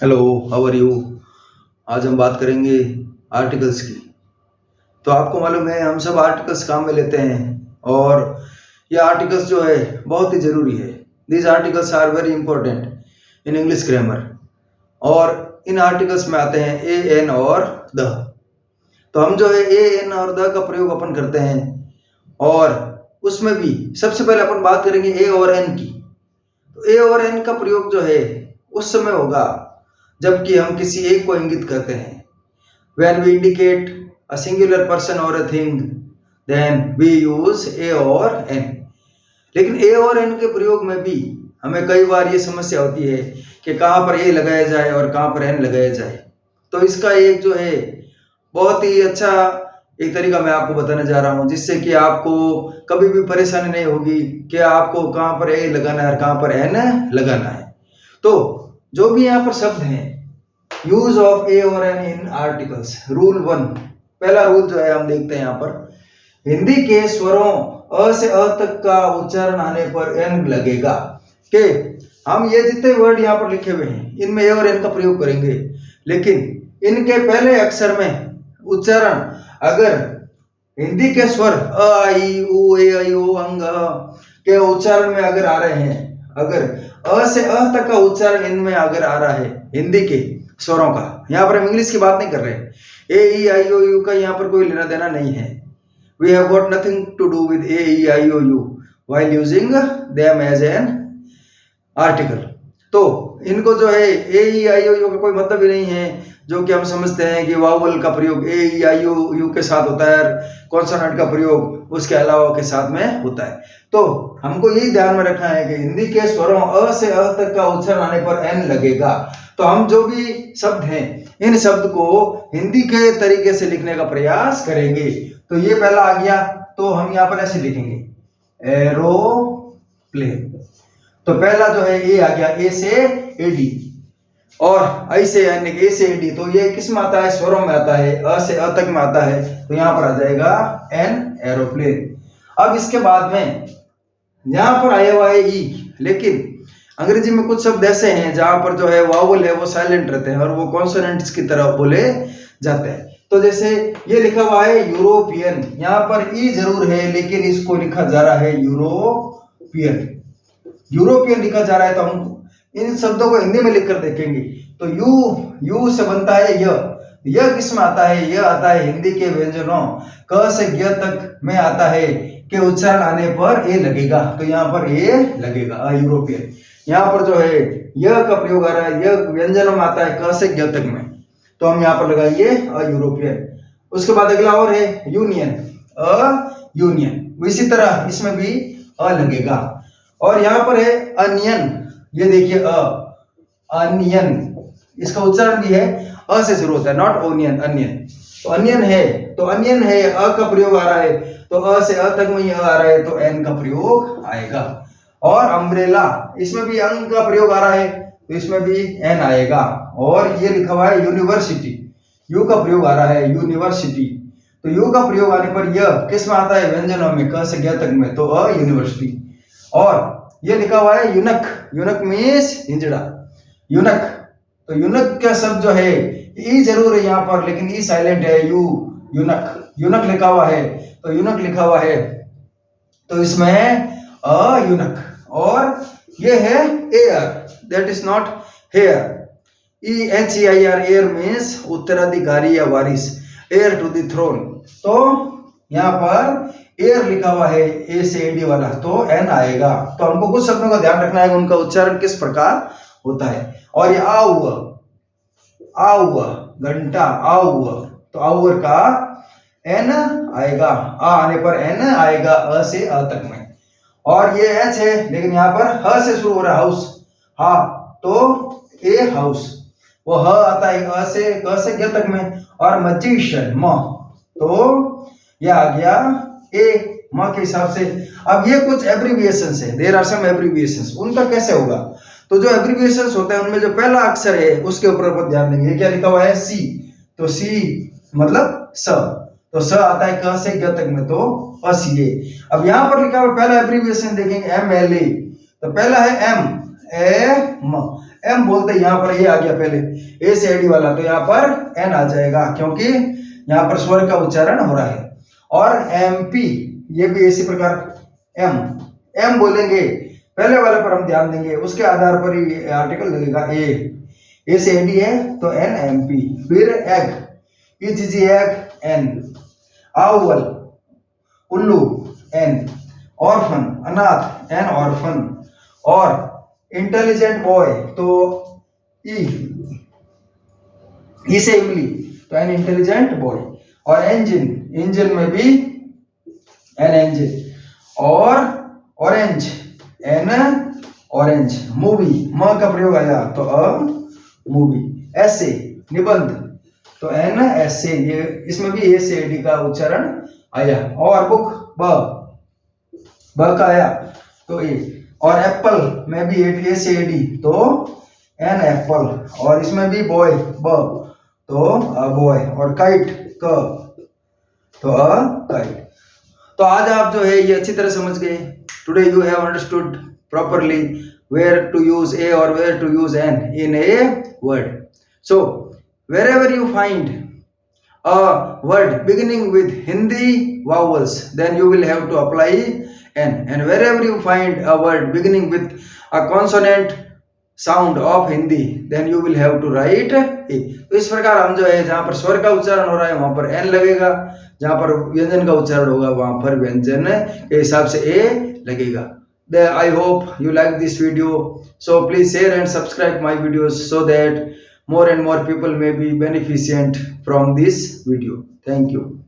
Hello, how are you. आज हम बात करेंगे आर्टिकल्स की। तो आपको मालूम है हम सब आर्टिकल्स काम में लेते हैं और ये आर्टिकल्स जो है बहुत ही ज़रूरी है। These articles are very important in English grammar. और इन आर्टिकल्स में आते हैं ए एन और द। तो हम जो है ए एन और द का प्रयोग अपन करते हैं और उसमें भी सबसे पहले अपन बात करेंगे ए और एन की। तो ए और एन का प्रयोग जो है उस समय होगा जबकि हम किसी एक को इंगित करते हैं। When we indicate a singular person or a thing, then we use a or n। लेकिन ए और एन के प्रयोग में भी हमें कई बार ये समस्या होती है कि कहाँ पर ए लगाया जाए और कहाँ पर एन लगाया जाए। तो इसका एक जो है बहुत ही अच्छा एक तरीका मैं आपको बताने जा रहा हूँ जिससे कि आपको कभी भी परेशानी नहीं होगी कि आपको कहाँ पर ए लगाना है और कहाँ पर एन लगाना है। तो जो भी यहाँ पर शब्द हैं, यूज ऑफ ए और एन इन आर्टिकल्स। रूल 1, पहला रूल जो है हम देखते हैं यहाँ पर, हिंदी के स्वरों अ से अ तक का उच्चारण आने पर एन लगेगा। कि हम ये जितने वर्ड यहाँ पर लिखे हुए हैं इनमें ए और एन का प्रयोग करेंगे, लेकिन इनके पहले अक्षर में उच्चारण अगर हिंदी के स्वर अ आई उ ए आई ओ अंग के उच्चारण में अगर आ रहे हैं, अगर अ से अ तक का उच्चारण इनमें अगर आ रहा है हिंदी के स्वरों का, यहाँ पर हम इंग्लिश की बात नहीं कर रहे हैं, ए ई आई ओ यू का यहाँ पर कोई लेना देना नहीं है। We have got nothing to do with A E I O U while using them as an article. तो इनको जो है ए ई आई ओ यू का कोई मतलब ही नहीं है, जो कि हम समझते हैं कि वावल का प्रयोग ए ई आई ओ यू के साथ होता है, कॉन्सोनेंट का प्रयोग उसके अलावा के साथ में होता है। तो हमको यही ध्यान में रखना है कि हिंदी के स्वरों अ से अ तक का उच्चारण आने पर एन लगेगा। तो हम जो भी शब्द हैं इन शब्द को हिंदी के तरीके से लिखने का प्रयास करेंगे। तो ये पहला आ गया, तो हम यहाँ पर ऐसे लिखेंगे एरोप्लेन। तो पहला जो है ए आ गया, ए से एडी और आई से यानी ए से एडी। तो ये किस में आता है? स्वरों में आता है, अ से अ तक में आता है। तो यहाँ पर आ जाएगा एन, एरोप्लेन। अब इसके बाद में यहाँ पर आया हुआ है ई, लेकिन अंग्रेजी में कुछ शब्द ऐसे हैं जहां पर जो है वावल है वो साइलेंट रहते हैं और वो कॉन्सोनेंट्स की तरह बोले जाते हैं। तो जैसे ये लिखा हुआ है यूरोपियन, यहाँ पर ई जरूर है लेकिन इसको लिखा जा रहा है यूरोपियन। यूरोपियन लिखा जा रहा है, तो हम इन शब्दों को हिंदी में लिखकर देखेंगे। तो यू से बनता है य किस में आता है? यह आता है हिंदी के व्यंजनों क से ग तक में आता है कि उच्चारण आने पर ए लगेगा। तो यहाँ पर ए लगेगा, यूरोपियन। यहाँ पर जो है यह का प्रयोग आ रहा है, यह व्यंजनों में आता है क से ग तक में, तो हम यहाँ पर लगाएंगे यूरोपियन। उसके बाद अगला और है यूनियन, यूनियन। इसी तरह इसमें भी अ लगेगा। और यहाँ पर है अनियन, ये देखिए अनियन, इसका उच्चारण भी है अ से शुरू होता है, नॉट ओनियन, अनियन। तो अनियन है, तो अनियन है, अ का प्रयोग आ रहा है, तो अ से अ तक में यह आ रहा है, तो एन का प्रयोग आएगा। और अम्ब्रेला, इसमें भी अंग का प्रयोग आ रहा है, तो इसमें भी एन आएगा। और ये लिखा हुआ है यूनिवर्सिटी, यू का प्रयोग आ रहा है, यूनिवर्सिटी। तो यू का प्रयोग आने पर यह किस में आता है? व्यंजनों में, क से ग तक में, तो अ यूनिवर्सिटी। और ये लिखा हुआ है यूनक, यूनक मीन्स हिंजड़ा, यूनक। तो यूनक का शब्द जो है ई जरूर है यहाँ पर, लेकिन ई साइलेंट है, यू, यूनक, यूनक लिखा हुआ है, तो यूनक लिखा हुआ है, तो इसमें अ यूनक। और ये है air, that is not here, E H E I R, air means उत्तराधिकारी या वारिस, एयर टू द थ्रोन। तो यहाँ पर एयर लिखा हुआ है ए से एडी वाला, तो एन आएगा। तो हमको कुछ शब्दों का ध्यान रखना है, उनका उच्चारण किस प्रकार होता है। और ये आउअ, घंटा, आउअ, तो आउअर का एन आएगा, आ आने पर एन आएगा अ से अ तक में। और ये एच है, लेकिन यहाँ पर ह से शुरू हो रहा है, हाउस, हा, तो ए हाउस, वो ह आता है अ से क से ग तक में। और मजिशियन, म, तो यह आ गया ए, म के हिसाब से। अब ये कुछ एब्रीविएशंस है, देयर आर सम एब्रीविएशंस, उनका कैसे होगा? तो जो एब्रीविएशंस होते हैं उनमें जो पहला अक्षर है उसके ऊपर अपन ध्यान देंगे। क्या लिखा हुआ है? सी, तो सी मतलब स, तो स आता है क से ग तक में, तो असीए। अब यहाँ पर लिखा हुआ पहला एब्रीविएशन देखेंगे एम एल ए, तो पहला है एम, एम बोलते यहाँ पर ये आ गया पहले ए से एडी वाला, तो यहाँ पर एन आ जाएगा क्योंकि यहाँ पर स्वर का उच्चारण हो रहा है। और एमपी ये भी इसी प्रकार एम एम बोलेंगे, पहले वाले पर हम ध्यान देंगे, उसके आधार पर ही आर्टिकल लगेगा। ए से एडी है तो एन एम पी। फिर एग एग एन, आउल उल्लू एन, ऑर्फन अनाथ एन ऑर्फन, और इंटेलिजेंट बॉय तो ई से इमली तो एन इंटेलिजेंट बॉय, और इंजन में भी एन इंजन, और ऑरेंज एन ऑरेंज, मूवी म का प्रयोग आया तो अ मूवी, ऐसे निबंध तो एन ऐसे, ये इसमें भी ए से डी का उच्चारण आया, और बुक ब का आया तो ए, और एप्पल में भी ए से डी तो एन एप्पल, और इसमें भी बॉय ब तो अ बॉय, और काइट क तो अ काइट। तो आज आप जो है ये अच्छी तरह समझ गए। Today you have understood properly where to use a or where to use an in a word. So wherever you find a word beginning with Hindi vowels, then you will have to apply an, and wherever you find a word beginning with a consonant sound of Hindi, then you will have to write a। तो इस प्रकार हम जो है जहाँ पर स्वर का उच्चारण हो रहा है वहां पर एन लगेगा, जहाँ पर व्यंजन का उच्चारण होगा वहां पर व्यंजन के हिसाब से ए लगेगा। I hope you like this video, so please share and subscribe my videos so that more and more people may be beneficent from this video. Thank you.